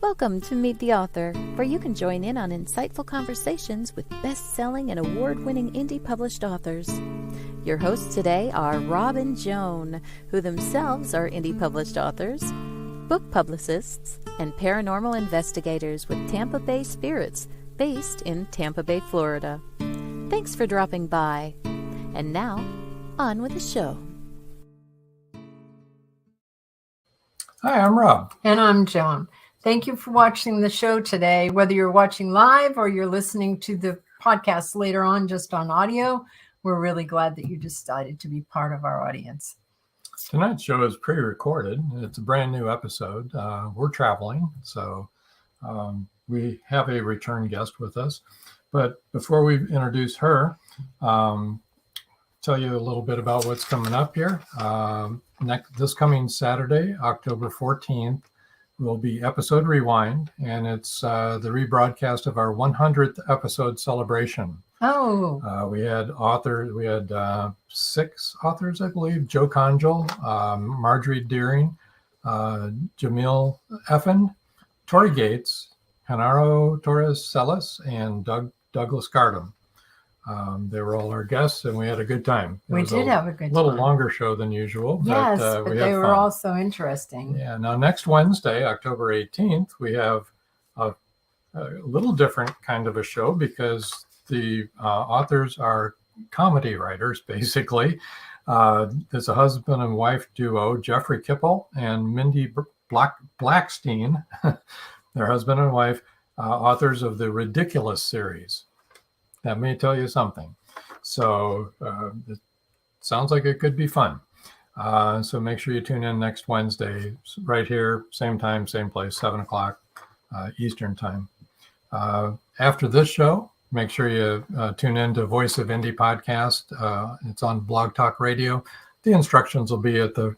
Welcome to Meet the Author, where you can join in on insightful conversations with best-selling and award-winning indie published authors. Your hosts today are Rob and Joan, who themselves are indie published authors, book publicists, and paranormal investigators with Tampa Bay Spirits, based in Tampa Bay, Florida. Thanks for dropping by. And now, on with the show. Hi, I'm Rob. And I'm Joan. Thank you for watching the show today. Whether you're watching live or you're listening to the podcast later on just on audio, we're really glad that you decided to be part of our audience. Tonight's show is pre-recorded. It's a brand new episode. We're traveling, so we have a return guest with us. But before we introduce her, tell you a little bit about what's coming up here. This coming Saturday, October 14th, will be Episode Rewind, and it's the rebroadcast of our 100th episode celebration. Oh. We had 6 authors, I believe: Joe Conjal, Marjorie Deering, Jamil Effin, Tori Gates, Genaro Torres Celis, and Douglas Gardam. They were all our guests, and we had a good time. We did have a good time. A little longer show than usual. Yes, but they were all so interesting. Yeah. Now, next Wednesday, October 18th, we have a little different kind of a show because the authors are comedy writers, basically. There's a husband and wife duo, Jeffrey Kipple and Mindy Blackstein. Their husband and wife, authors of the Ridiculous series. That may tell you something. So it sounds like it could be fun. So make sure you tune in next Wednesday, right here, same time, same place, 7 o'clock Eastern time. After this show, make sure you tune in to Voice of Indie podcast. It's on Blog Talk Radio. The instructions will be at the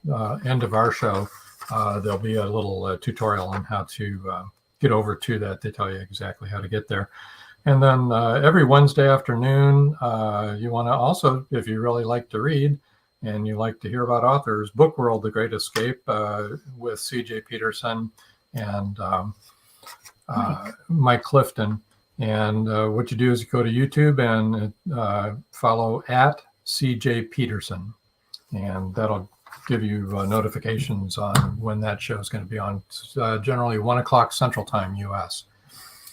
end of our show. There'll be a little tutorial on how to get over to that. They tell you exactly how to get there. And then every Wednesday afternoon, you want to also, if you really like to read and you like to hear about authors, Book World: The Great Escape with C.J. Peterson and Mike Clifton. And what you do is you go to YouTube and follow at C.J. Peterson. And that'll give you notifications on when that show is going to be on. Generally 1 o'clock Central Time, U.S.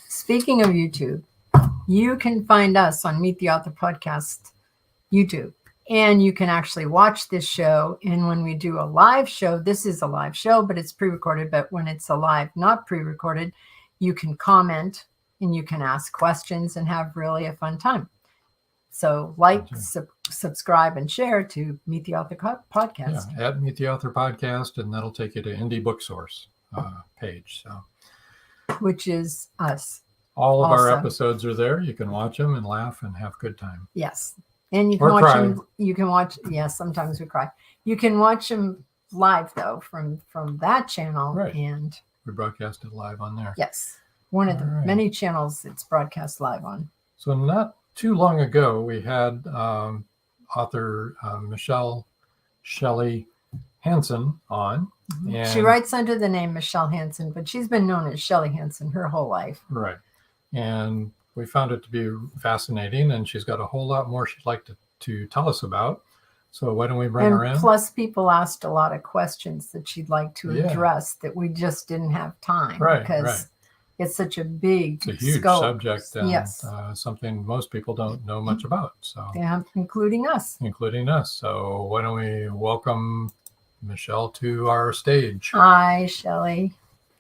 Speaking of YouTube, you can find us on Meet the Author Podcast YouTube, and you can actually watch this show. And when we do a live show, this is a live show, but it's pre-recorded. But when it's a live, not pre-recorded, you can comment and you can ask questions and have really a fun time. So subscribe and share to Meet the Author Podcast. Yeah, at Meet the Author Podcast, and that'll take you to Indie Book Source page. So, which is us. All of our episodes are there. You can watch them and laugh and have a good time. Yes. And you can watch them. You can watch. Yes, sometimes we cry. You can watch them live, though, from that channel. Right. And we broadcast it live on there. Yes. One of the many channels it's broadcast live on. So not too long ago, we had author Shelley HANSON on. And she writes under the name Michelle Hanson, but she's been known as Shelley Hanson her whole life. Right. And we found it to be fascinating, and she's got a whole lot more she'd like to tell us about. So why don't we bring her in? And plus, people asked a lot of questions that she'd like to Yeah. address that we just didn't have time. Right, because right. it's such a big It's a huge scope. subject and Yes. Something most people don't know much about. So Yeah, including us. including us. So why don't we welcome Michelle to our stage? Hi, Shelley.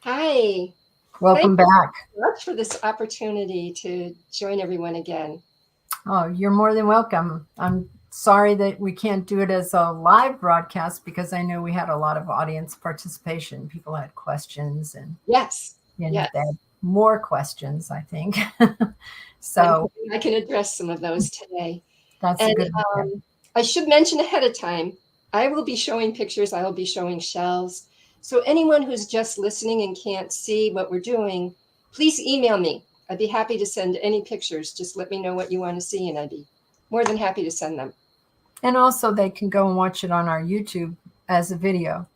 Hi. Welcome Thank back. you so much for this opportunity to join everyone again. Oh, you're more than welcome. I'm sorry that we can't do it as a live broadcast because I know we had a lot of audience participation. People had questions and Yes. they Yes. had more questions, I think. So I can address some of those today. that's a good idea. I should mention ahead of time, I will be showing pictures. I will be showing shells. So anyone who's just listening and can't see what we're doing, please email me. I'd be happy to send any pictures. Just let me know what you want to see, and I'd be more than happy to send them. And also they can go and watch it on our YouTube as a video.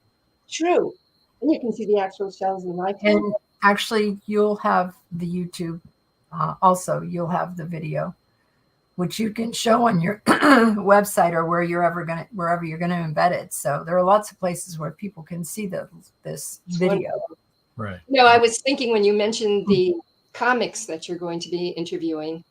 True. And you can see the actual shells in live. And actually, you'll have the YouTube. Also, you'll have the video, which you can show on your website or wherever you're gonna embed it. So there are lots of places where people can see this video. Right. No, I was thinking when you mentioned the comics that you're going to be interviewing,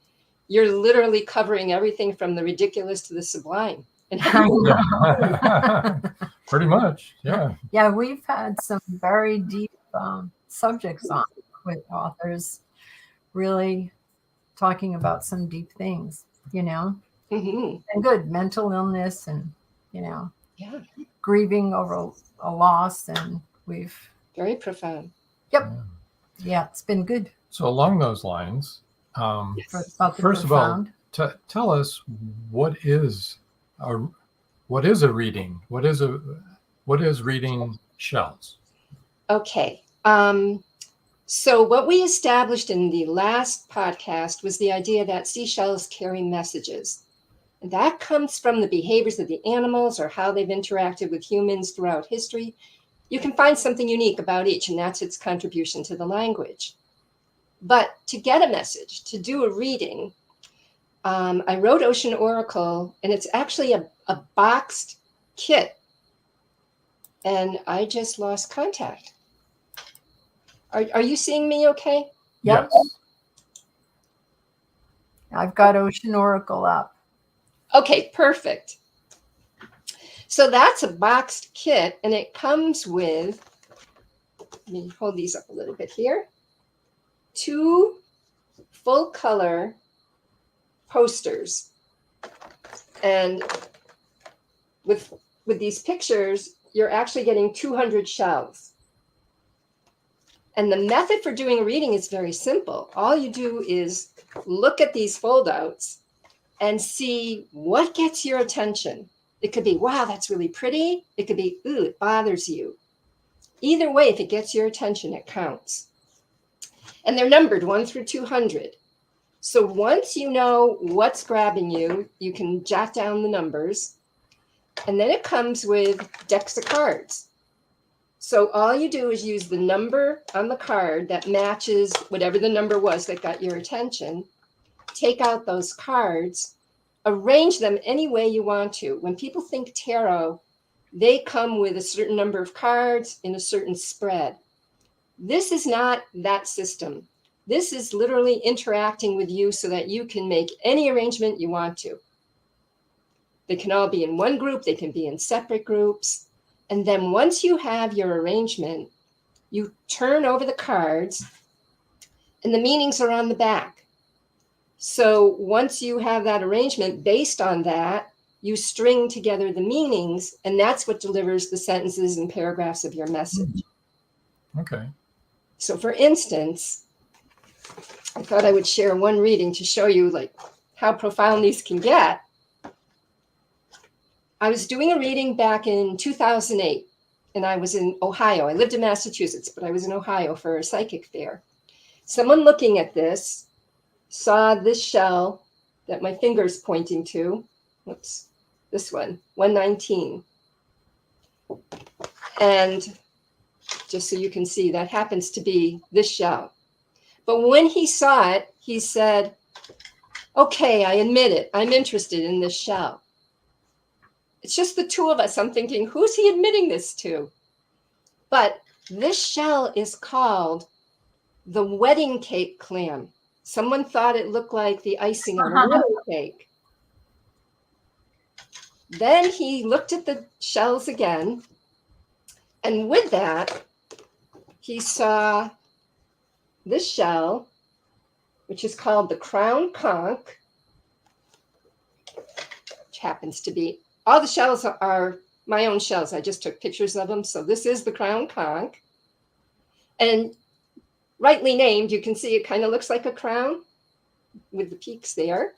you're literally covering everything from the ridiculous to the sublime. And Yeah. Pretty much. Yeah. Yeah, we've had some very deep subjects on with authors really talking about some deep things, and good mental illness and, yeah, grieving over a loss. And we've very profound. Yep. Yeah, it's been good. So along those lines, first of all, tell us what is a reading? What is reading shells? Okay. So what we established in the last podcast was the idea that seashells carry messages. And that comes from the behaviors of the animals or how they've interacted with humans throughout history. You can find something unique about each, and that's its contribution to the language. But to get a message, to do a reading, I wrote Ocean Oracle, and it's actually a boxed kit. And I just lost contact. Are you seeing me okay? Yep. Yes. I've got Ocean Oracle up. Okay, perfect. So that's a boxed kit, and it comes with, let me hold these up a little bit here, 2 full color posters. And with these pictures, you're actually getting 200 shells. And the method for doing a reading is very simple. All you do is look at these foldouts and see what gets your attention. It could be, wow, that's really pretty. It could be, ooh, it bothers you. Either way, if it gets your attention, it counts. And they're numbered 1 through 200. So once you know what's grabbing you, you can jot down the numbers. And then it comes with decks of cards. So all you do is use the number on the card that matches whatever the number was that got your attention. Take out those cards, arrange them any way you want to. When people think tarot, they come with a certain number of cards in a certain spread. This is not that system. This is literally interacting with you so that you can make any arrangement you want to. They can all be in one group. They can be in separate groups. And then once you have your arrangement, you turn over the cards and the meanings are on the back. So once you have that arrangement, based on that, you string together the meanings, and that's what delivers the sentences and paragraphs of your message. Okay. So for instance, I thought I would share one reading to show you like how profound these can get. I was doing a reading back in 2008, and I was in Ohio. I lived in Massachusetts, but I was in Ohio for a psychic fair. Someone looking at this saw this shell that my finger's pointing to. Whoops, this one, 119. And just so you can see, that happens to be this shell. But when he saw it, he said, okay, I admit it. I'm interested in this shell. It's just the two of us. I'm thinking, who's he admitting this to? But this shell is called the wedding cake clam. Someone thought it looked like the icing on a wedding cake. Then he looked at the shells again, and with that, he saw this shell, which is called the crown conch, which happens to be, all the shells are my own shells. I just took pictures of them. So this is the crown conch. And rightly named, you can see it kind of looks like a crown with the peaks there.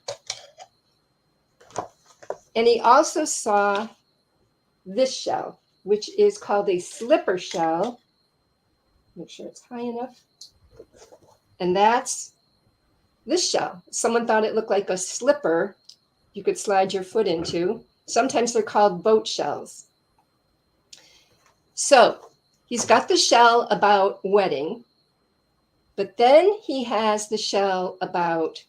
And he also saw this shell, which is called a slipper shell. Make sure it's high enough. And that's this shell. Someone thought it looked like a slipper you could slide your foot into. Sometimes they're called boat shells. So he's got the shell about wedding, but then he has the shell about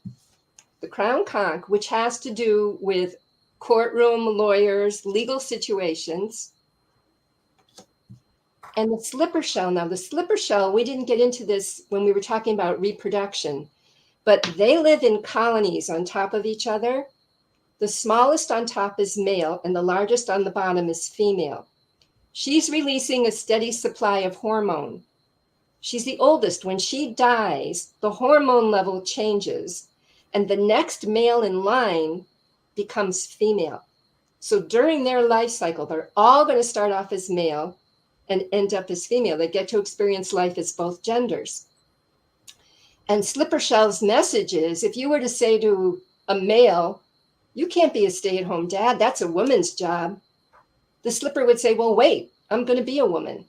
the crown conch, which has to do with courtroom, lawyers, legal situations. And the slipper shell, now the slipper shell, we didn't get into this when we were talking about reproduction, but they live in colonies on top of each other. The smallest on top is male and the largest on the bottom is female. She's releasing a steady supply of hormone. She's the oldest. When she dies, the hormone level changes and the next male in line becomes female. So during their life cycle, they're all going to start off as male and end up as female. They get to experience life as both genders. And slipper shell's message is, if you were to say to a male, you can't be a stay-at-home dad, that's a woman's job, the slipper would say, well, wait, I'm going to be a woman.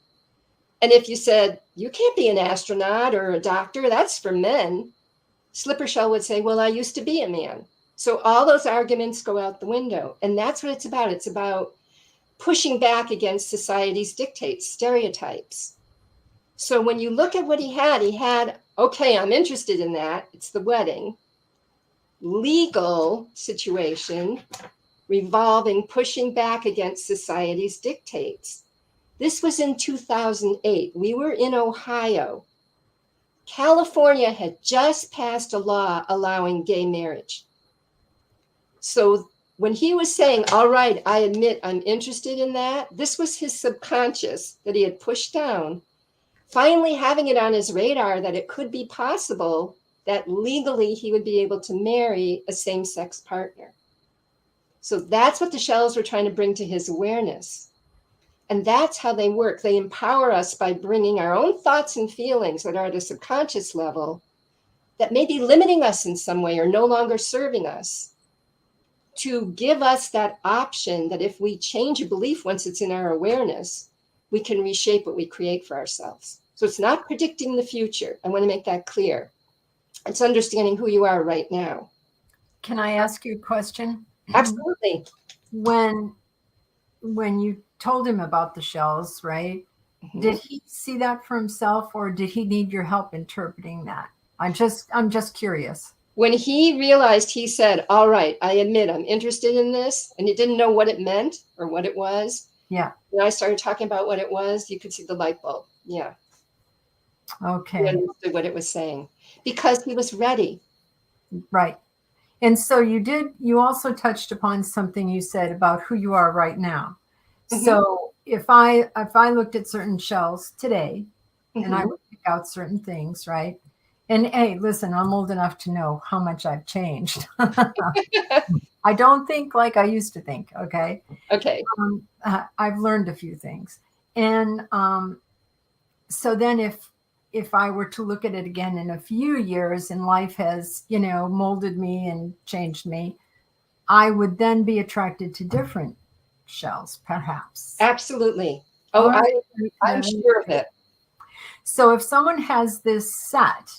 And if you said, you can't be an astronaut or a doctor, that's for men, slipper shell would say, well, I used to be a man. So all those arguments go out the window. And that's what it's about. It's about pushing back against society's dictates, stereotypes. So when you look at what he had, okay, I'm interested in that. It's the wedding. Legal situation revolving, pushing back against society's dictates. This was in 2008. We were in Ohio. California had just passed a law allowing gay marriage. So when he was saying, all right, I admit I'm interested in that, this was his subconscious that he had pushed down, finally having it on his radar that it could be possible that legally he would be able to marry a same-sex partner. So that's what the shells were trying to bring to his awareness. And that's how they work. They empower us by bringing our own thoughts and feelings that are at a subconscious level that may be limiting us in some way or no longer serving us, to give us that option that if we change a belief once it's in our awareness, we can reshape what we create for ourselves. So it's not predicting the future. I want to make that clear. It's understanding who you are right now. Can I ask you a question? Absolutely. When you told him about the shells, right? Mm-hmm. Did he see that for himself, or did he need your help interpreting that? I'm just curious. When he realized, he said, all right, I admit I'm interested in this. And he didn't know what it meant or what it was. Yeah. When I started talking about what it was, you could see the light bulb. Yeah. Okay. He understood what it was saying because he was ready. Right. And so you also touched upon something you said about who you are right now. Mm-hmm. So if I looked at certain shells today, mm-hmm. and I would pick out certain things, right? And hey, listen, I'm old enough to know how much I've changed. I don't think like I used to think. Okay. Okay. I've learned a few things. And so then if I were to look at it again in a few years and life has, molded me and changed me, I would then be attracted to different shells, perhaps. Absolutely. Oh, I'm sure of it. So if someone has this set,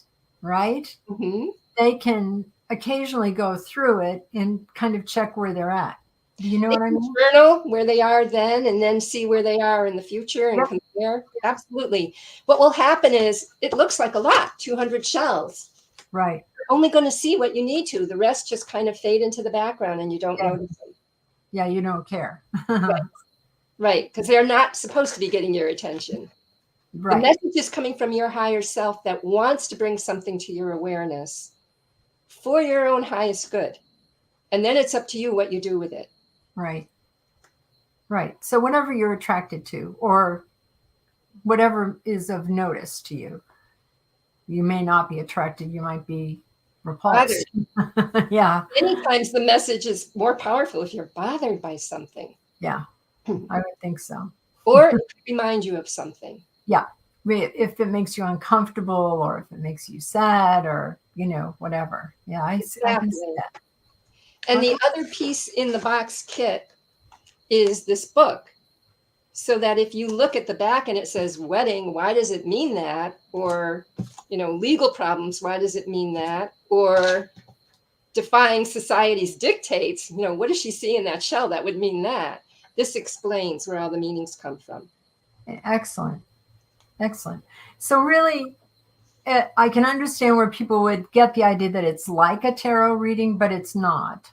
right, mm-hmm. they can occasionally go through it and kind of check where they're at. Do you know what I mean? Journal where they are then and then see where they are in the future and compare. Absolutely. What will happen is it looks like a lot, 200 shells. Right. You're only going to see what you need to. The rest just kind of fade into the background and you don't notice them. Yeah, you don't care. Right, because they're not supposed to be getting your attention. Right. The message is coming from your higher self that wants to bring something to your awareness for your own highest good. And then it's up to you what you do with it. Right. Right. So whatever you're attracted to, or whatever is of notice to you, you may not be attracted. You might be repulsed. Yeah. Many times the message is more powerful if you're bothered by something. Yeah. I would think so. Or it could remind you of something. Yeah. If it makes you uncomfortable, or if it makes you sad, or, whatever. Yeah, I can see that. And the other piece in the box kit is this book. So that if you look at the back and it says wedding, why does it mean that? Or, legal problems, why does it mean that? Or defying society's dictates, what does she see in that shell that would mean that? This explains where all the meanings come from. Excellent. Excellent. So really, I can understand where people would get the idea that it's like a tarot reading, but it's not.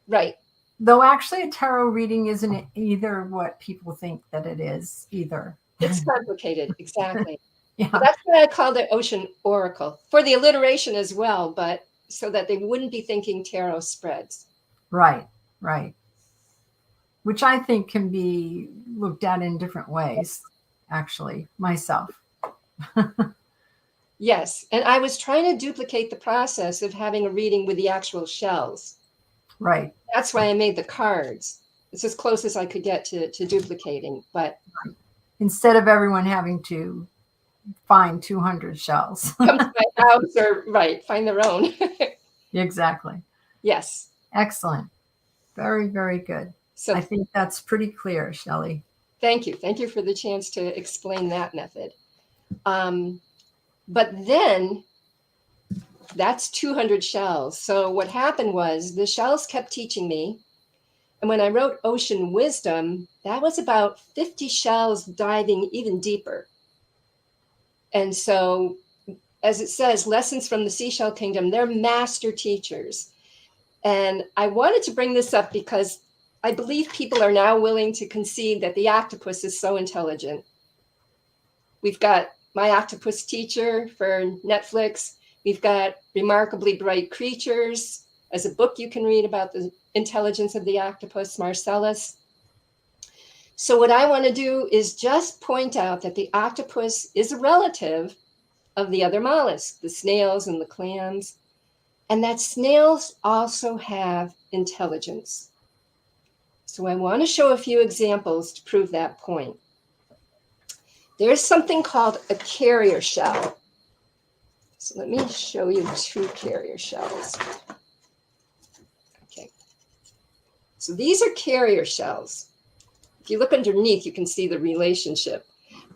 Right. Though actually a tarot reading isn't either what people think that it is either. It's complicated. Exactly. Yeah. That's why I called it Ocean Oracle, for the alliteration as well, but so that they wouldn't be thinking tarot spreads. Right. Right. Which I think can be looked at in different ways, actually, myself. Yes. And I was trying to duplicate the process of having a reading with the actual shells. Right. That's why I made the cards. It's as close as I could get to duplicating. But instead of everyone having to find 200 shells. Come to my house or, find their own. Exactly. Yes. Excellent. Very, very good. So I think that's pretty clear, Shelley. Thank you. Thank you for the chance to explain that method. But then that's 200 shells. So what happened was the shells kept teaching me. And when I wrote Ocean Wisdom, that was about 50 shells diving even deeper. And so, as it says, lessons from the Seashell Kingdom, they're master teachers. And I wanted to bring this up because I believe people are now willing to concede that the octopus is so intelligent. We've got My Octopus Teacher for Netflix. We've got Remarkably Bright Creatures as a book you can read about the intelligence of the octopus, Marcellus. So what I want to do is just point out that the octopus is a relative of the other mollusks, the snails and the clams, and that snails also have intelligence. So I want to show a few examples to prove that point. There's something called a carrier shell. So let me show you 2 carrier shells. Okay. So these are carrier shells. If you look underneath, you can see the relationship.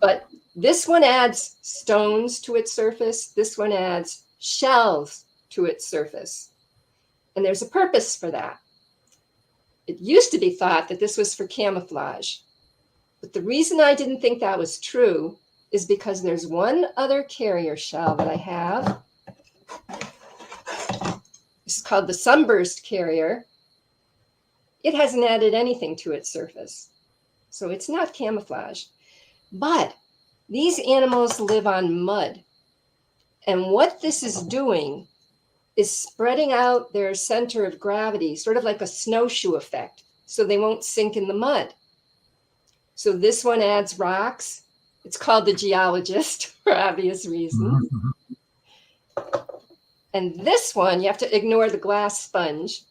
But this one adds stones to its surface. This one adds shells to its surface. And there's a purpose for that. It used to be thought that this was for camouflage. But the reason I didn't think that was true is because there's one other carrier shell that I have. It's called the sunburst carrier. It hasn't added anything to its surface. So it's not camouflage. But these animals live on mud. And what this is doing is spreading out their center of gravity, sort of like a snowshoe effect, so they won't sink in the mud. So this one adds rocks. It's called the geologist for obvious reasons. And this one, you have to ignore the glass sponge.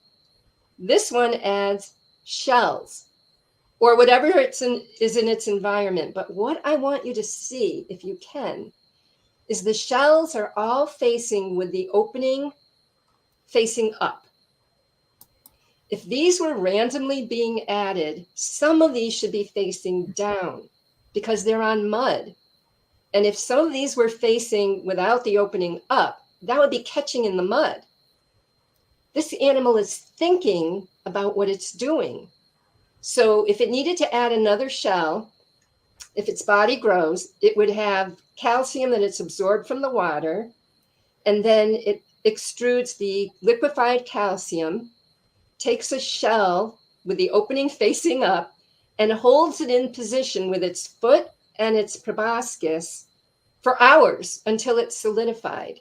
This one adds shells or whatever is in its environment. But what I want you to see, if you can, is the shells are all facing with the opening facing up. If these were randomly being added, some of these should be facing down because they're on mud. And if some of these were facing without the opening up, that would be catching in the mud. This animal is thinking about what it's doing. So if it needed to add another shell, if its body grows, it would have calcium that it's absorbed from the water, and then it extrudes the liquefied calcium, takes a shell with the opening facing up and holds it in position with its foot and its proboscis for hours until it's solidified.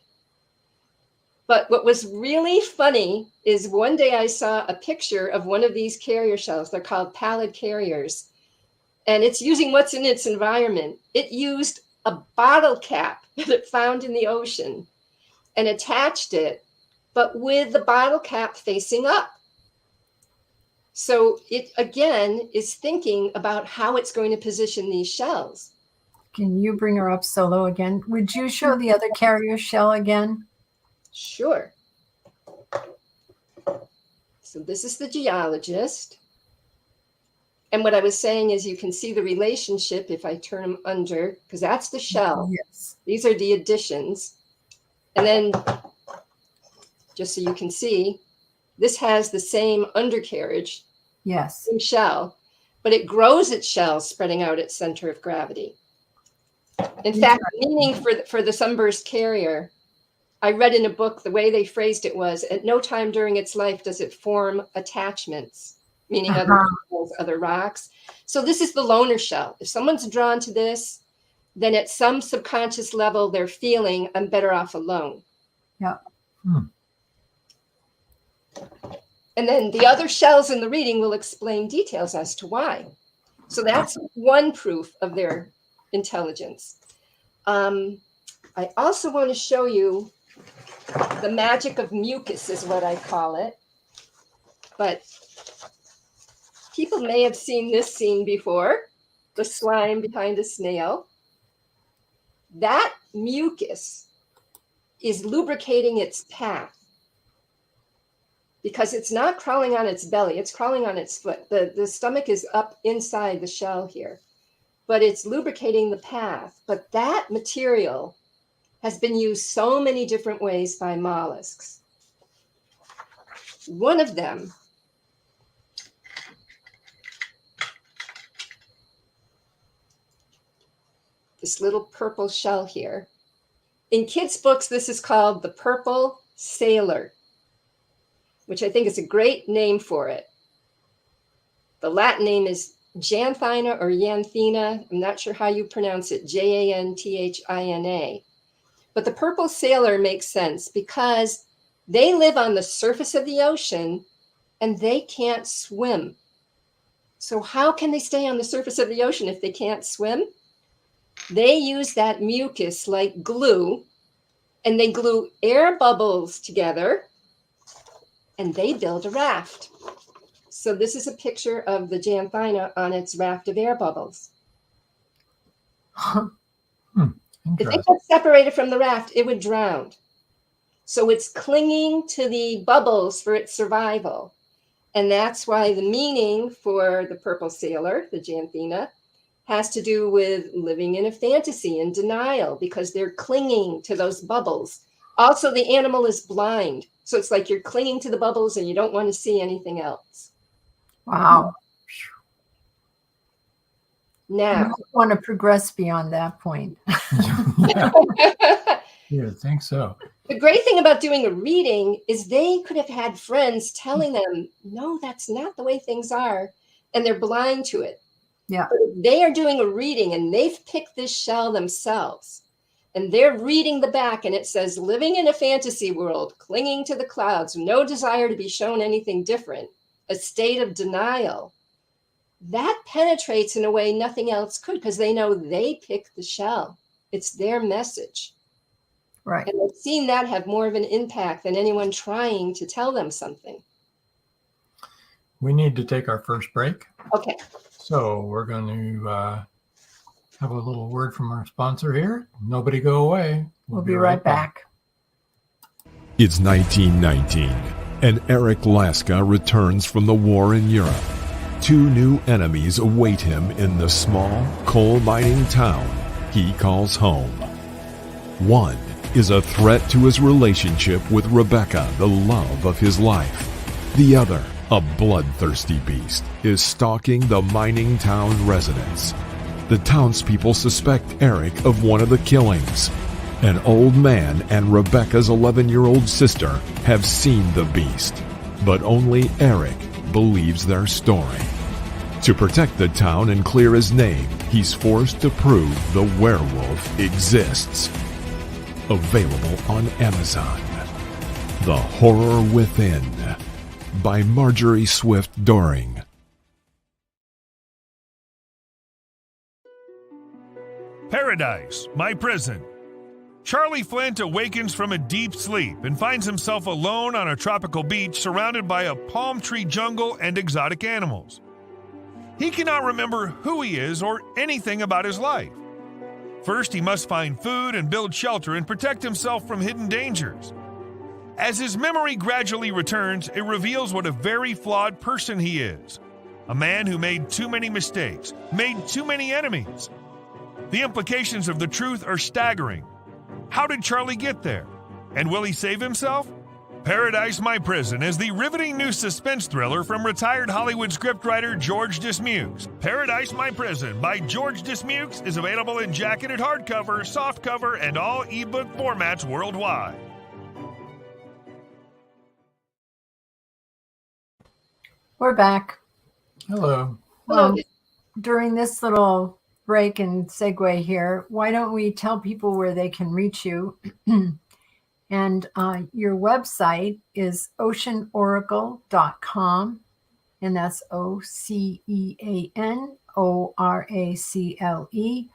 But what was really funny is one day I saw a picture of one of these carrier shells. They're called pallid carriers. And it's using what's in its environment. It used a bottle cap that it found in the ocean and attached it, but with the bottle cap facing up. So it, again, is thinking about how it's going to position these shells. Can you bring her up solo again? Would you show the other carrier shell again? Sure. So this is the geologist. And what I was saying is you can see the relationship if I turn them under, because that's the shell. Yes. These are the additions. And then, just so you can see, this has the same undercarriage, Yes. same shell, but it grows its shell spreading out its center of gravity. In fact, meaning for the sunburst carrier, I read in a book, the way they phrased it was, at no time during its life does it form attachments, meaning other animals, other rocks. So this is the loner shell. If someone's drawn to this, then at some subconscious level, they're feeling, I'm better off alone. Yeah. And then the other shells in the reading will explain details as to why. So that's one proof of their intelligence. I also want to show you the magic of mucus is what I call it. But people may have seen this scene before, the slime behind a snail. That mucus is lubricating its path because it's not crawling on its belly, it's crawling on its foot. The stomach is up inside the shell here, but it's lubricating the path. But that material has been used so many different ways by mollusks. One of them this little purple shell here. In kids' books, this is called the purple sailor, which I think is a great name for it. The Latin name is Janthina or Janthina. I'm not sure how you pronounce it, Janthina. But the purple sailor makes sense because they live on the surface of the ocean and they can't swim. So how can they stay on the surface of the ocean if they can't swim? They use that mucus like glue, and they glue air bubbles together, and they build a raft. So this is a picture of the Janthina on its raft of air bubbles. If it got separated from the raft, it would drown. So it's clinging to the bubbles for its survival. And that's why the meaning for the purple sailor, the Janthina, has to do with living in a fantasy and denial because they're clinging to those bubbles. Also, the animal is blind. So it's like you're clinging to the bubbles and you don't want to see anything else. Wow. Now, I want to progress beyond that point. Yeah, I think so. The great thing about doing a reading is they could have had friends telling them, no, that's not the way things are. And they're blind to it. Yeah. But they are doing a reading and they've picked this shell themselves. And they're reading the back and it says, living in a fantasy world, clinging to the clouds, no desire to be shown anything different, a state of denial. That penetrates in a way nothing else could because they know they picked the shell. It's their message. Right. And they've seen that have more of an impact than anyone trying to tell them something. We need to take our first break. Okay. So we're going to have a little word from our sponsor here. Nobody go away. We'll be right back. It's 1919, and Eric Laska returns from the war in Europe. Two new enemies await him in the small coal mining town he calls home. One is a threat to his relationship with Rebecca, the love of his life. The other, a bloodthirsty beast, is stalking the mining town residents. The townspeople suspect Eric of one of the killings. An old man and Rebecca's 11-year-old sister have seen the beast, but only Eric believes their story. To protect the town and clear his name, he's forced to prove the werewolf exists. Available on Amazon. The Horror Within by Marjorie Swift Doring. Paradise, my prison. Charlie Flint awakens from a deep sleep and finds himself alone on a tropical beach surrounded by a palm tree jungle and exotic animals. He cannot remember who he is or anything about his life. First, he must find food and build shelter and protect himself from hidden dangers. As his memory gradually returns, it reveals what a very flawed person he is. A man who made too many mistakes, made too many enemies. The implications of the truth are staggering. How did Charlie get there? And will he save himself? Paradise, My Prison is the riveting new suspense thriller from retired Hollywood scriptwriter George Dismukes. Paradise, My Prison by George Dismukes is available in jacketed hardcover, softcover, and all ebook formats worldwide. We're back. Hello. Hello. During this little break and segue here, why don't we tell people where they can reach you? And your website is oceanoracle.com, and that's OCEANORACLE.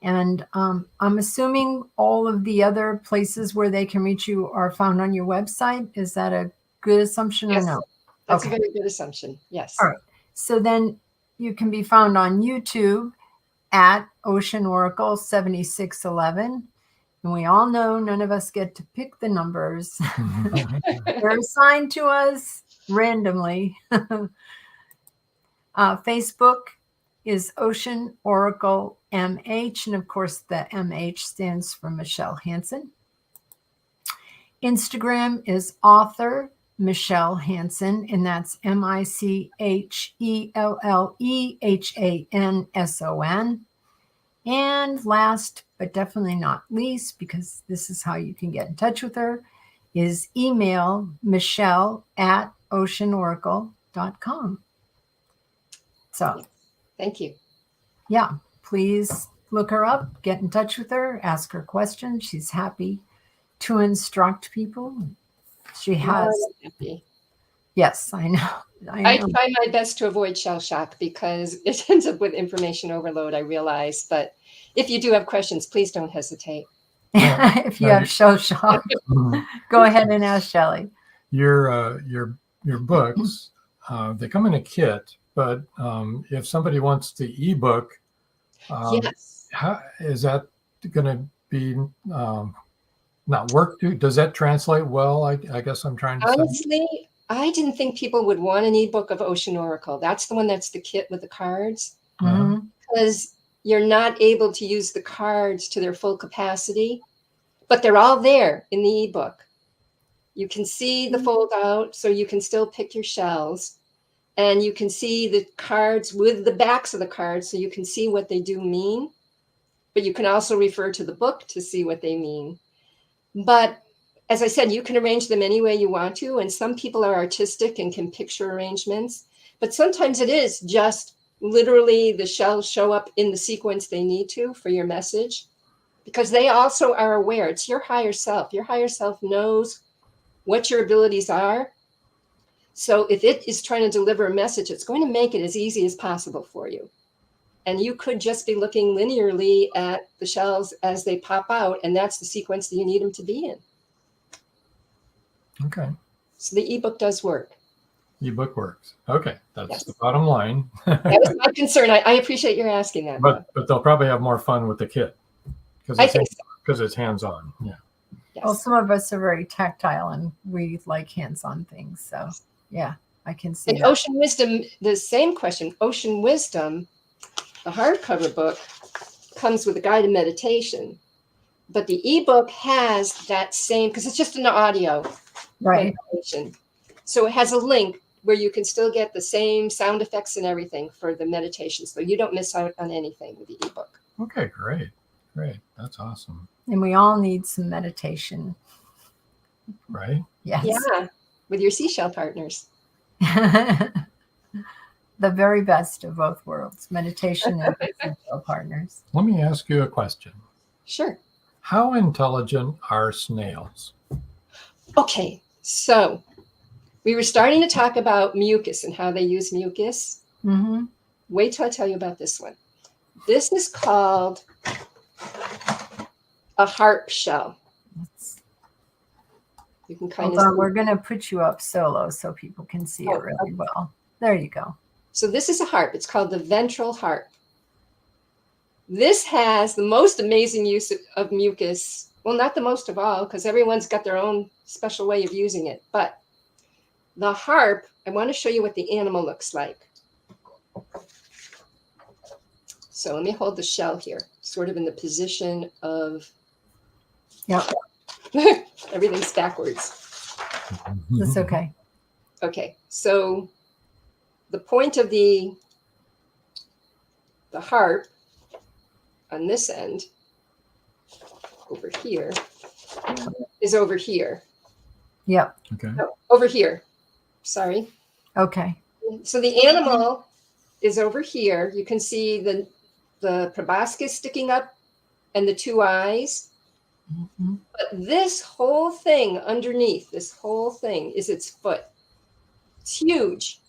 And I'm assuming all of the other places where they can reach you are found on your website. Is that a good assumption Yes, or no? that's Okay. a very good assumption. Yes. All right. So then you can be found on YouTube at Ocean Oracle 7611. And we all know none of us get to pick the numbers. They're assigned to us randomly. Facebook is Ocean Oracle MH. And of course, the MH stands for Michelle HANSON. Instagram is author Michelle HANSON, and that's MICHELLEHANSON. And last, but definitely not least, because this is how you can get in touch with her, is email michelle@oceanoracle.com. So, Thank you. yeah, please look her up, get in touch with her, ask her questions. She's happy to instruct people. She has. Happy. Yes, I know. I try my best to avoid shell shock because it ends up with information overload, I realize. But if you do have questions, please don't hesitate. If you have shell shock, go ahead and ask Shelley. Your books, they come in a kit, but if somebody wants the ebook, Yes. how is that going to be not work? Does that translate well? I guess I'm trying to say. Honestly, I didn't think people would want an ebook of Ocean Oracle. That's the one that's the kit with the cards. Mhm. Because you're not able to use the cards to their full capacity, but they're all there in the ebook. You can see the fold out, so you can still pick your shells, and you can see the cards with the backs of the cards, so you can see what they do mean, but you can also refer to the book to see what they mean. But as I said, you can arrange them any way you want to, and some people are artistic and can picture arrangements, but sometimes it is just literally the shells show up in the sequence they need to for your message, because they also are aware. It's your higher self. Your higher self knows what your abilities are. So if it is trying to deliver a message, it's going to make it as easy as possible for you. And you could just be looking linearly at the shells as they pop out, and that's the sequence that you need them to be in. Okay. So the ebook does work. Ebook works. Okay, that's Yes. the bottom line. That was my concern. I appreciate your asking that. but they'll probably have more fun with the kit I think so. because it's hands-on. Yeah. Yes. Well, some of us are very tactile and we like hands-on things. So, yeah, I can see And that. Ocean Wisdom, the same question. Ocean Wisdom, the hardcover book, comes with a guided meditation, but the ebook has that same, because it's just an audio Right. meditation. So it has a link where you can still get the same sound effects and everything for the meditation, so you don't miss out on anything with the ebook. Okay, great. That's awesome. And we all need some meditation. Right? Yes. Yeah, with your seashell partners. The very best of both worlds, meditation and spiritual partners. Let me ask you a question. Sure. How intelligent are snails? Okay, so we were starting to talk about mucus and how they use mucus. Mm-hmm. Wait till I tell you about this one. This is called a harp shell. You can kind Hold of on, we're going to put you up solo so people can see it really well. There you go. So this is a harp. It's called the ventral harp. This has the most amazing use of mucus. Well, not the most of all, because everyone's got their own special way of using it. But the harp, I want to show you what the animal looks like. So let me hold the shell here, sort of in the position of... Yep. Everything's backwards. That's okay. Okay, so the point of the harp on this end, over here, is over here. Yep. Okay. No, over here. Sorry. Okay. So the animal is over here. You can see the proboscis sticking up and the two eyes. Mm-hmm. But this whole thing underneath, this whole thing is its foot. It's huge.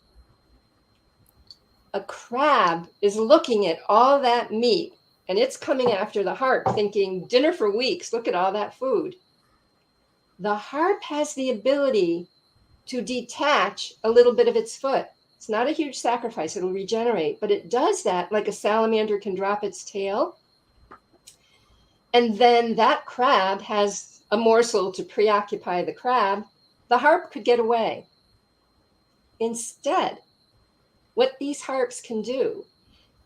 A crab is looking at all that meat and it's coming after the harp thinking, dinner for weeks, look at all that food. The harp has the ability to detach a little bit of its foot. It's not a huge sacrifice, it'll regenerate, but it does that like a salamander can drop its tail. And then that crab has a morsel to preoccupy the crab. The harp could get away. Instead, what these harps can do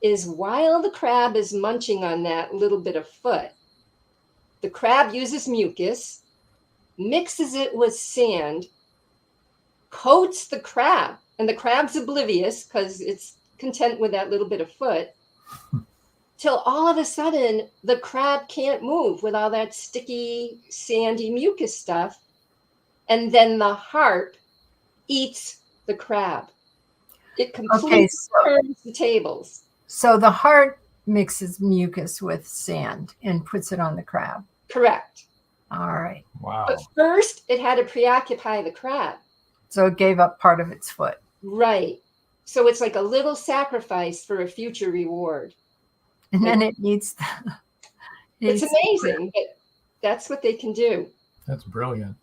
is while the crab is munching on that little bit of foot, the crab uses mucus, mixes it with sand, coats the crab, and the crab's oblivious because it's content with that little bit of foot, till all of a sudden the crab can't move with all that sticky, sandy mucus stuff. And then the harp eats the crab. It completely turns the tables. So the heart mixes mucus with sand and puts it on the crab. Correct. All right. Wow. But first, it had to preoccupy the crab. So it gave up part of its foot. Right. So it's like a little sacrifice for a future reward. And then it eats. It's amazing, but that's what they can do. That's brilliant.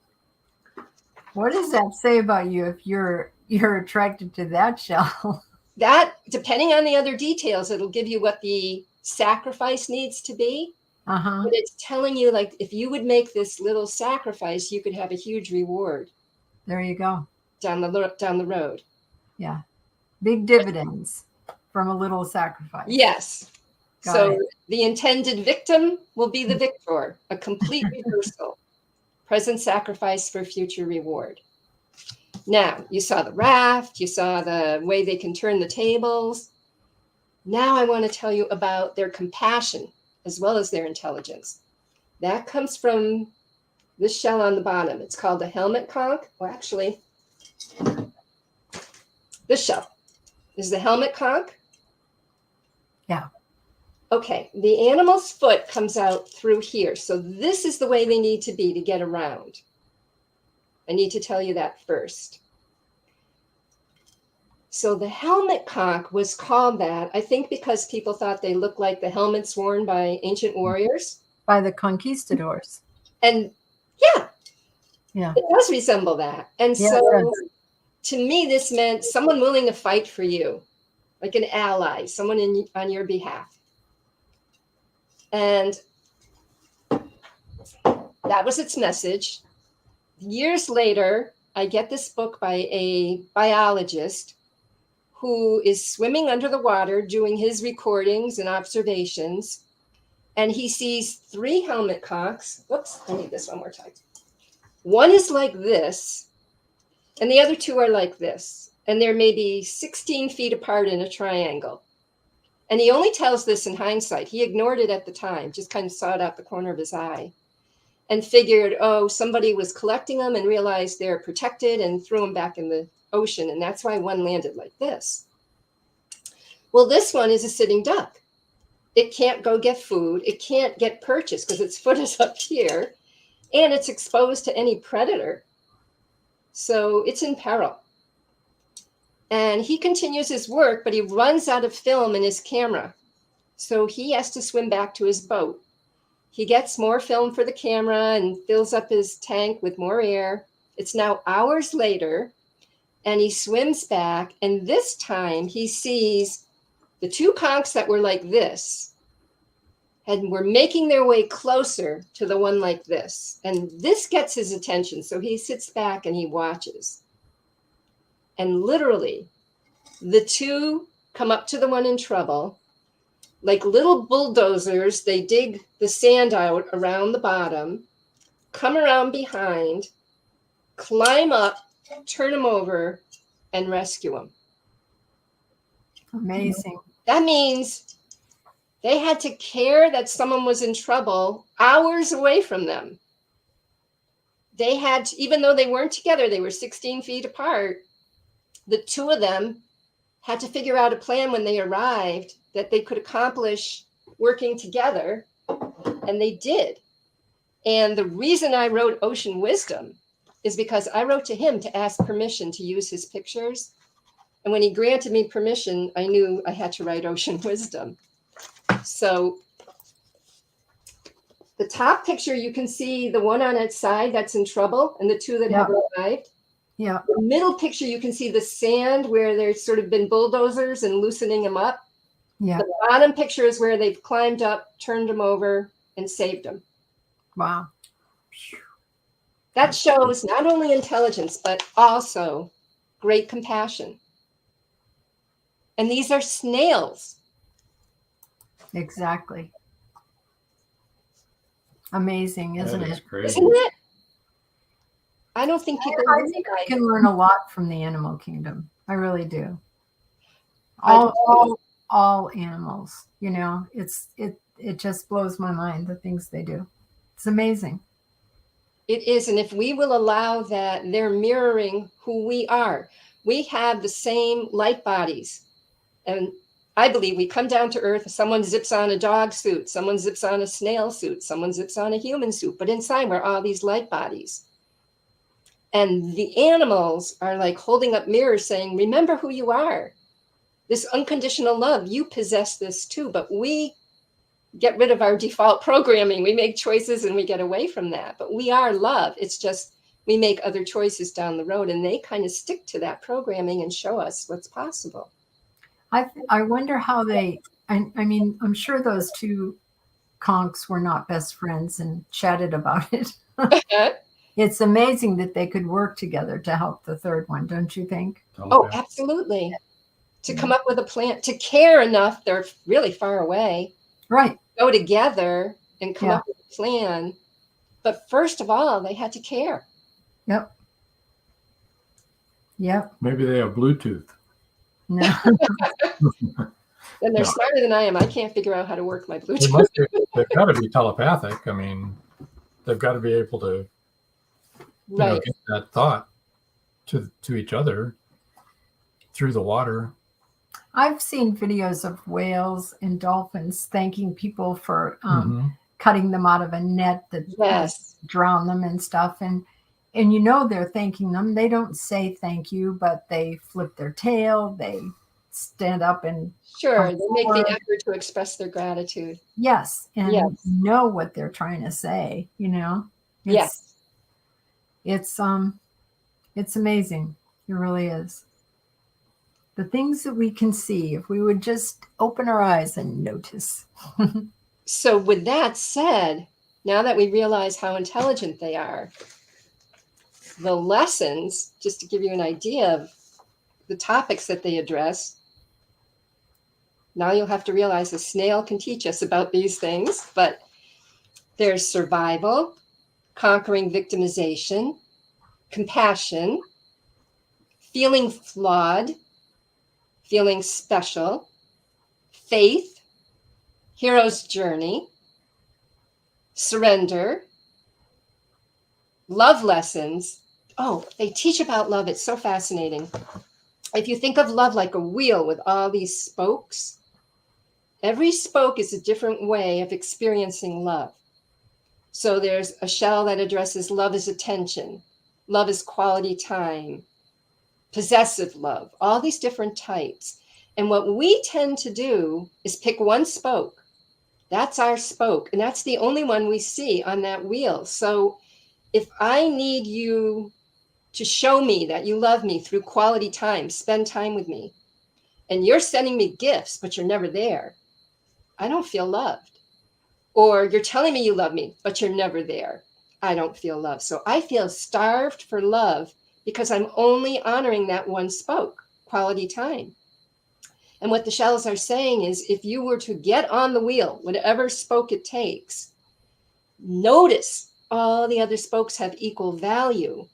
What does that say about you if you're attracted to that shell? That, depending on the other details, it'll give you what the sacrifice needs to be. Uh-huh. But it's telling you, like, if you would make this little sacrifice, you could have a huge reward. There you go. Down the road. Yeah. Big dividends from a little sacrifice. Yes. Got So it. the intended victim will be the victor, a complete reversal. Present sacrifice for future reward. Now, you saw the raft, you saw the way they can turn the tables. Now I want to tell you about their compassion as well as their intelligence. That comes from this shell on the bottom. It's called the helmet conch. Well, actually, this shell is the helmet conch. Yeah. Okay, the animal's foot comes out through here. So this is the way they need to be to get around. I need to tell you that first. So the helmet conch was called that, I think, because people thought they looked like the helmets worn by ancient warriors. By the conquistadors. And yeah, it does resemble that. And so to me, this meant someone willing to fight for you, like an ally, someone on your behalf. And that was its message. Years later, I get this book by a biologist who is swimming under the water doing his recordings and observations. And he sees 3 helmet conchs. Whoops, I need this one more time. One is like this, and the other 2 are like this. And they're maybe 16 feet apart in a triangle. And he only tells this in hindsight. He ignored it at the time, just kind of saw it out the corner of his eye and figured, oh, somebody was collecting them and realized they're protected and threw them back in the ocean. And that's why one landed like this. Well, this one is a sitting duck. It can't go get food. It can't get purchased because its foot is up here, and it's exposed to any predator. So it's in peril. And he continues his work, but he runs out of film in his camera. So he has to swim back to his boat. He gets more film for the camera and fills up his tank with more air. It's now hours later, and he swims back. And this time he sees the two conchs that were like this and were making their way closer to the one like this. And this gets his attention. So he sits back and he watches. And literally, the two come up to the one in trouble. Like little bulldozers, they dig the sand out around the bottom, come around behind, climb up, turn him over, and rescue him. Amazing. That means they had to care that someone was in trouble hours away from them. They had to, even though they weren't together, they were 16 feet apart, the two of them had to figure out a plan when they arrived that they could accomplish working together, and they did. And the reason I wrote Ocean Wisdom is because I wrote to him to ask permission to use his pictures. And when he granted me permission, I knew I had to write Ocean Wisdom. So the top picture, you can see the one on its side that's in trouble and the two that have arrived. Yeah. The middle picture, you can see the sand where there's sort of been bulldozers and loosening them up. Yeah. The bottom picture is where they've climbed up, turned them over, and saved them. Wow. That shows not only intelligence, but also great compassion. And these are snails. Exactly. Amazing, isn't it? Crazy. Isn't it? I don't think people I think I can learn a lot from the animal kingdom. I really do. All animals, you know, it just blows my mind, the things they do. It's amazing. It is. And if we will allow that, they're mirroring who we are. We have the same light bodies. And I believe we come down to earth. Someone zips on a dog suit. Someone zips on a snail suit. Someone zips on a human suit. But inside, we're all these light bodies. And the animals are like holding up mirrors saying, remember who you are. This unconditional love, you possess this too. But we get rid of our default programming. We make choices and we get away from that. But we are love. It's just we make other choices down the road, and they kind of stick to that programming and show us what's possible. I wonder how they, I mean, I'm sure those two conchs were not best friends and chatted about it. It's amazing that they could work together to help the third one, don't you think? Oh, absolutely. To come up with a plan, to care enough, they're really far away. Right. Go together and come up with a plan. But first of all, they had to care. Yep. Yep. Maybe they have Bluetooth. No. And they're smarter than I am. I can't figure out how to work my Bluetooth. They've got to be telepathic. I mean, they've got to be able to get that thought to each other through the water. I've seen videos of whales and dolphins thanking people for cutting them out of a net that drowned them and stuff. And you know they're thanking them. They don't say thank you, but they flip their tail. They stand up and they make the effort to express their gratitude. Yes, and know what they're trying to say. You know. It's amazing. It really is. The things that we can see, if we would just open our eyes and notice. So with that said, now that we realize how intelligent they are, the lessons, just to give you an idea of the topics that they address, now you'll have to realize a snail can teach us about these things, but there's survival, conquering victimization, compassion, feeling flawed, feeling special, faith, hero's journey, surrender, love lessons. Oh, they teach about love. It's so fascinating. If you think of love like a wheel with all these spokes, every spoke is a different way of experiencing love. So there's a shell that addresses love as attention, love as quality time, possessive love, all these different types. And what we tend to do is pick one spoke. That's our spoke. And that's the only one we see on that wheel. So if I need you to show me that you love me through quality time, spend time with me, and you're sending me gifts, but you're never there, I don't feel loved. Or you're telling me you love me, but you're never there, I don't feel loved. So I feel starved for love because I'm only honoring that one spoke, quality time. And what the shells are saying is, if you were to get on the wheel, whatever spoke it takes, notice all the other spokes have equal value.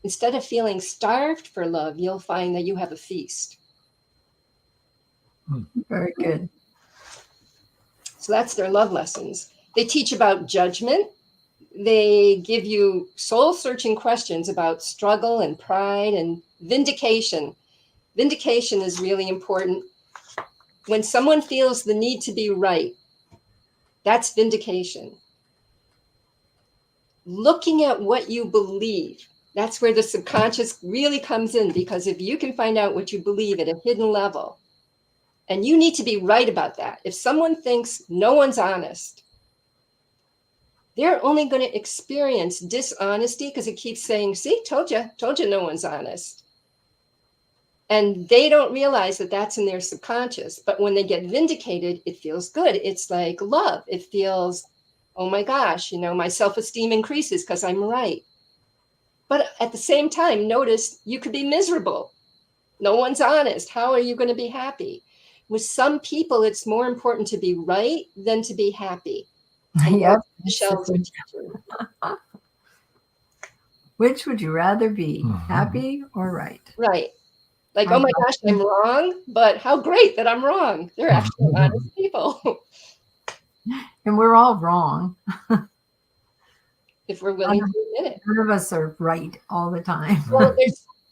Instead of feeling starved for love, you'll find that you have a feast. Very good. So that's their love lessons. They teach about judgment. They give you soul-searching questions about struggle and pride and vindication. Vindication is really important. When someone feels the need to be right, that's vindication. Looking at what you believe, that's where the subconscious really comes in, because if you can find out what you believe at a hidden level, and you need to be right about that. If someone thinks no one's honest, they're only going to experience dishonesty because it keeps saying, see, told you no one's honest. And they don't realize that that's in their subconscious. But when they get vindicated, it feels good. It's like love. It feels, oh my gosh, my self-esteem increases because I'm right. But at the same time, notice you could be miserable. No one's honest. How are you going to be happy? With some people, it's more important to be right than to be happy. Yep. The shells are teaching. Which would you rather be, happy or right? Right. Like, oh my gosh, I'm wrong, but how great that I'm wrong. They're actually honest people. And we're all wrong. If we're willing to admit it. None of us are right all the time. Well,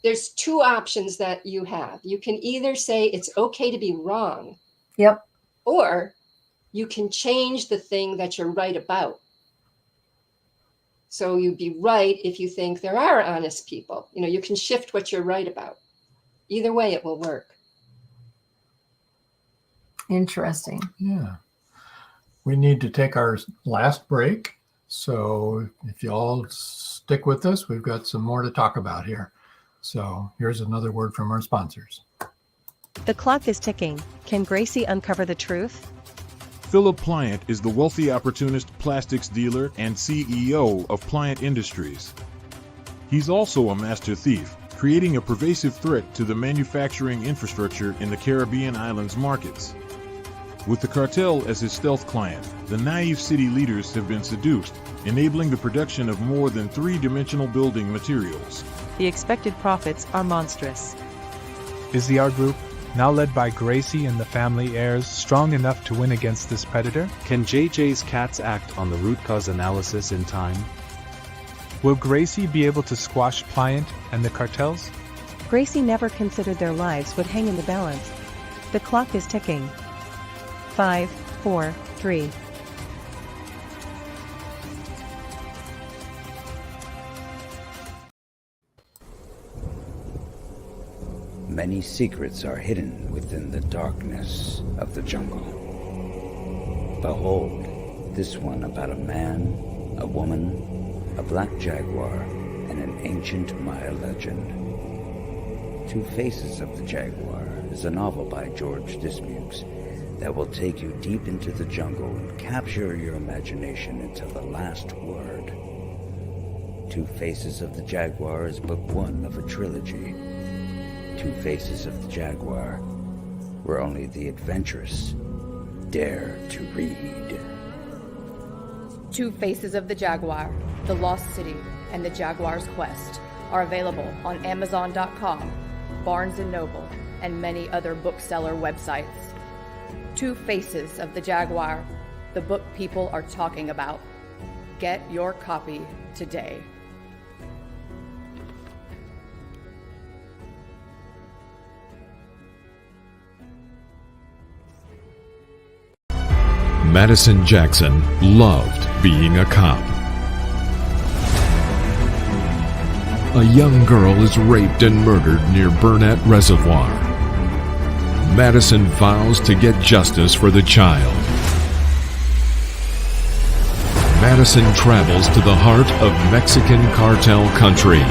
there's two options that you have. You can either say it's okay to be wrong. Yep. Or you can change the thing that you're right about. So you'd be right if you think there are honest people. You can shift what you're right about. Either way, it will work. Interesting. Yeah. We need to take our last break. So if you all stick with us, we've got some more to talk about here. So here's another word from our sponsors. The clock is ticking. Can Gracie uncover the truth? Philip Pliant is the wealthy opportunist plastics dealer and CEO of Pliant Industries. He's also a master thief, creating a pervasive threat to the manufacturing infrastructure in the Caribbean islands markets. With the cartel as his stealth client, the naive city leaders have been seduced, enabling the production of more than three-dimensional building materials. The expected profits are monstrous. Is the art group, now led by Gracie and the family heirs, strong enough to win against this predator? Can JJ's cats act on the root cause analysis in time? Will Gracie be able to squash Pliant and the cartels? Gracie never considered their lives would hang in the balance. The clock is ticking. 5, 4, 3. Many secrets are hidden within the darkness of the jungle. Behold, this one about a man, a woman, a black jaguar, and an ancient Maya legend. Two Faces of the Jaguar is a novel by George Dismukes that will take you deep into the jungle and capture your imagination until the last word. Two Faces of the Jaguar is book one of a trilogy. Two Faces of the Jaguar, where only the adventurous dare to read. Two Faces of the Jaguar, The Lost City, and The Jaguar's Quest are available on Amazon.com, Barnes & Noble, and many other bookseller websites. Two Faces of the Jaguar, the book people are talking about. Get your copy today. Madison Jackson loved being a cop. A young girl is raped and murdered near Burnett Reservoir. Madison vows to get justice for the child. Madison travels to the heart of Mexican cartel country.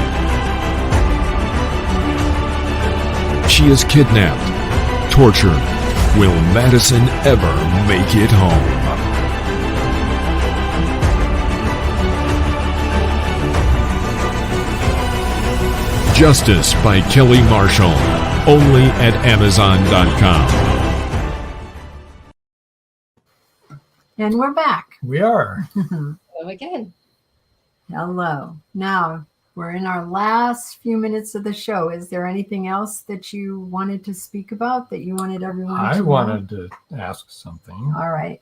She is kidnapped, tortured. Will Madison ever make it home? Justice by Kelly Marshall, only at Amazon.com. And we're back. We are. Hello again. Hello. Now we're in our last few minutes of the show. Is there anything else that you wanted to speak about that you wanted everyone to know? I wanted to ask something. All right.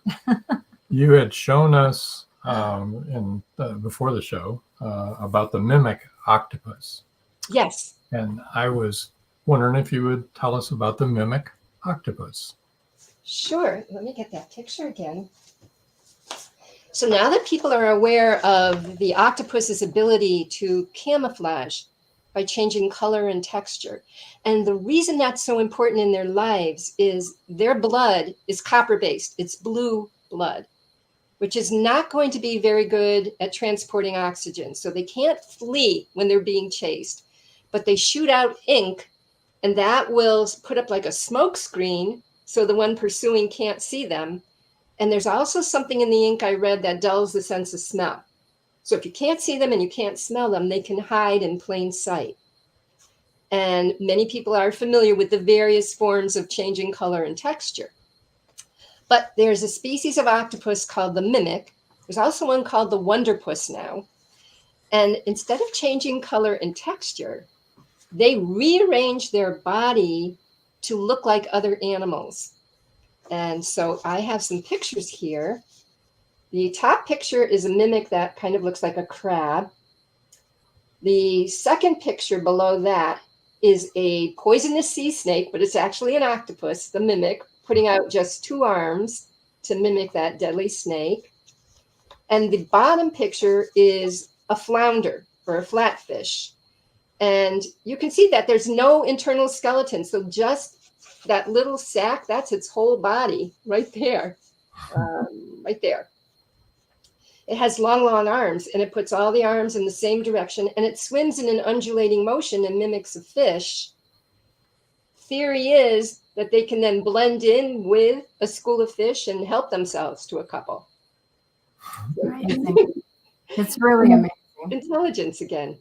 You had shown us before the show about the mimic octopus. Yes. And I was wondering if you would tell us about the mimic octopus. Sure. Let me get that picture again. So now that people are aware of the octopus's ability to camouflage by changing color and texture, and the reason that's so important in their lives is their blood is copper-based. It's blue blood, which is not going to be very good at transporting oxygen. So they can't flee when they're being chased, but they shoot out ink, and that will put up like a smoke screen so the one pursuing can't see them. And there's also something in the ink I read that dulls the sense of smell. So if you can't see them and you can't smell them, they can hide in plain sight. And many people are familiar with the various forms of changing color and texture. But there's a species of octopus called the mimic. There's also one called the wonderpuss now. And instead of changing color and texture, they rearrange their body to look like other animals. And so I have some pictures here. The top picture is a mimic that kind of looks like a crab. The second picture below that is a poisonous sea snake, but it's actually an octopus, the mimic, putting out just 2 arms to mimic that deadly snake. And the bottom picture is a flounder or a flatfish. And you can see that there's no internal skeleton. So just that little sac, that's its whole body right there, right there. It has long, long arms, and it puts all the arms in the same direction, and it swims in an undulating motion and mimics a fish. Theory is that they can then blend in with a school of fish and help themselves to a couple. Amazing. It's really amazing. Intelligence again.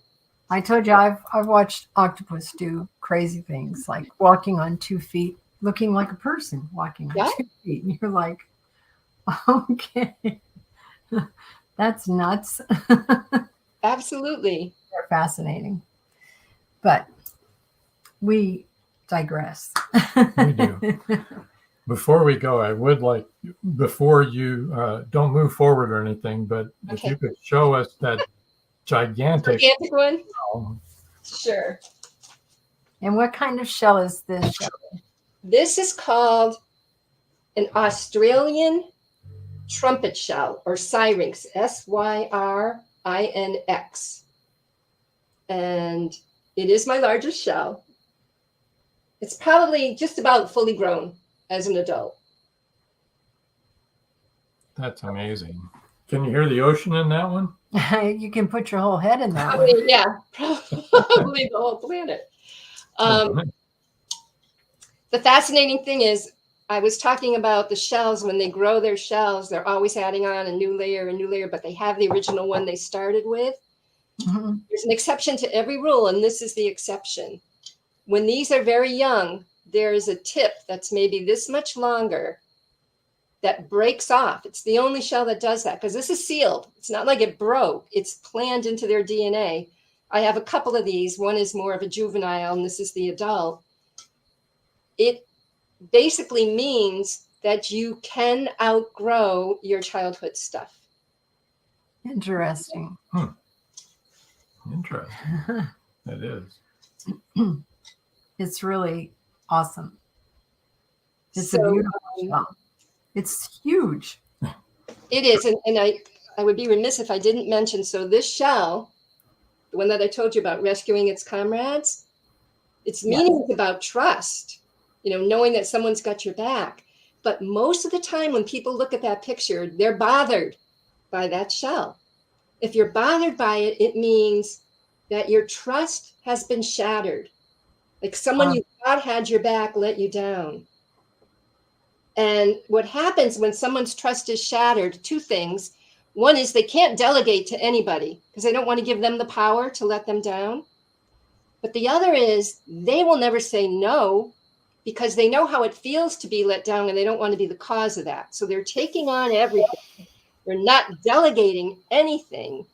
I told you I've watched octopus do crazy things, like walking on 2 feet, looking like a person walking on 2 feet. And you're like, okay, that's nuts. Absolutely. They're fascinating. But we digress. We do. Before we go, I would like, before you don't move forward or anything, but if you could show us that gigantic one. Sure. And what kind of shell is this? This is called an Australian trumpet shell, or syrinx, Syrinx. And it is my largest shell. It's probably just about fully grown as an adult. That's amazing. Can you hear the ocean in that one? You can put your whole head in that Probably, one. yeah, probably the whole planet. The fascinating thing is, I was talking about the shells. When they grow their shells, they're always adding on a new layer, but they have the original one they started with. Mm-hmm. There's an exception to every rule, and this is the exception. When these are very young, there is a tip that's maybe this much longer that breaks off. It's the only shell that does that, because this is sealed. It's not like it broke. It's planned into their DNA. I have a couple of these. One is more of a juvenile, and this is the adult. It basically means that you can outgrow your childhood stuff. Interesting. Interesting. It is. It's really awesome. It's So, a beautiful shell. It's huge. It is. And I would be remiss if I didn't mention, so this shell, the one that I told you about rescuing its comrades, its meaning is about trust, knowing that someone's got your back. But most of the time when people look at that picture, they're bothered by that shell. If you're bothered by it, it means that your trust has been shattered. Like someone you thought had your back let you down. And what happens when someone's trust is shattered, two things. One is they can't delegate to anybody because they don't want to give them the power to let them down. But the other is they will never say no because they know how it feels to be let down and they don't want to be the cause of that. So they're taking on everything. They're not delegating anything.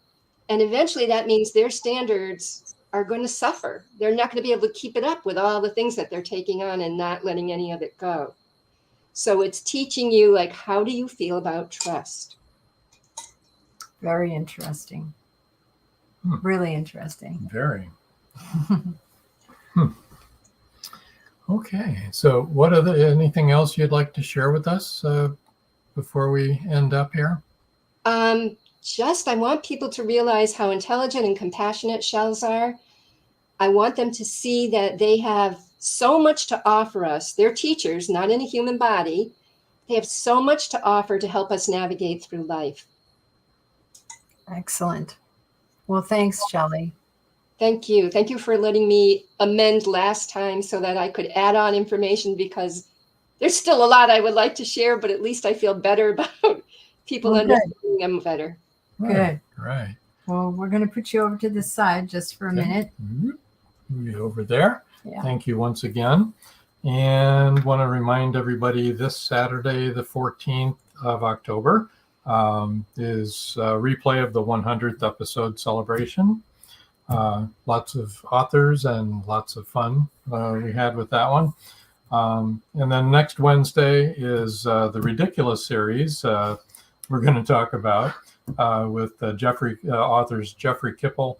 And eventually that means their standards are going to suffer. They're not going to be able to keep it up with all the things that they're taking on and not letting any of it go. So it's teaching you, like, how do you feel about trust? Very interesting. Really interesting. Very. Okay. So what anything else you'd like to share with us before we end up here? I want people to realize how intelligent and compassionate shells are. I want them to see that they have so much to offer us. They're teachers, not in a human body. They have so much to offer to help us navigate through life. Excellent. Well, thanks, Shelley. Thank you. Thank you for letting me amend last time so that I could add on information, because there's still a lot I would like to share, but at least I feel better about people understanding them better. Good. Right. Well, we're going to put you over to the side just for a minute. Move you over there. Yeah. Thank you once again. And want to remind everybody this Saturday, the 14th of October, is a replay of the 100th episode celebration. Lots of authors and lots of fun we had with that one. And then next Wednesday is the Ridiculous series we're going to talk about with authors Jeffrey Kipple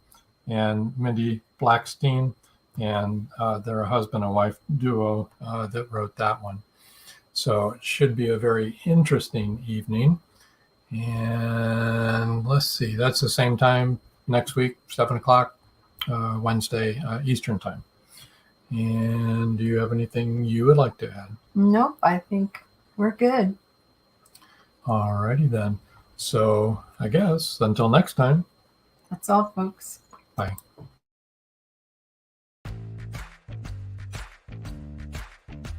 and Mindy Blackstein. And they're a husband and wife duo that wrote that one. So it should be a very interesting evening. And let's see, that's the same time next week, 7 o'clock, Wednesday, Eastern time. And do you have anything you would like to add? Nope, I think we're good. All righty then. So I guess until next time. That's all, folks. Bye.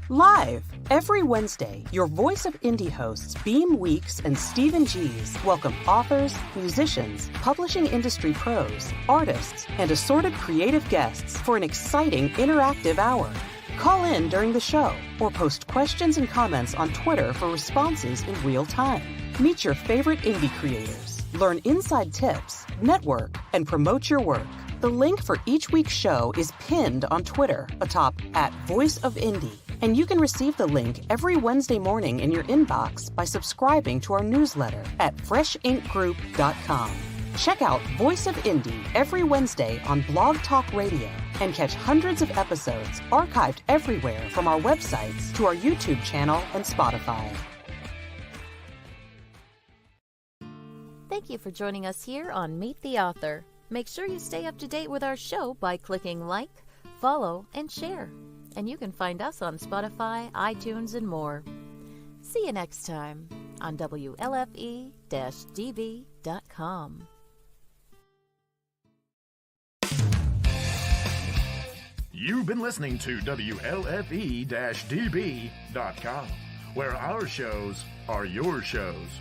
Live every Wednesday, your Voice of Indie hosts Beam Weeks and Stephen G's welcome authors, musicians, publishing industry pros, artists, and assorted creative guests for an exciting interactive hour. Call in during the show or post questions and comments on Twitter for responses in real time. Meet your favorite indie creators, learn inside tips, network, and promote your work. The link for each week's show is pinned on Twitter atop @VoiceOfIndie. And you can receive the link every Wednesday morning in your inbox by subscribing to our newsletter at freshinkgroup.com. Check out Voice of Indie every Wednesday on Blog Talk Radio and catch hundreds of episodes archived everywhere from our websites to our YouTube channel and Spotify. Thank you for joining us here on Meet the Author. Make sure you stay up to date with our show by clicking like, follow, and share. And you can find us on Spotify, iTunes, and more. See you next time on WLFE-DB.com. You've been listening to WLFE-DB.com, where our shows are your shows.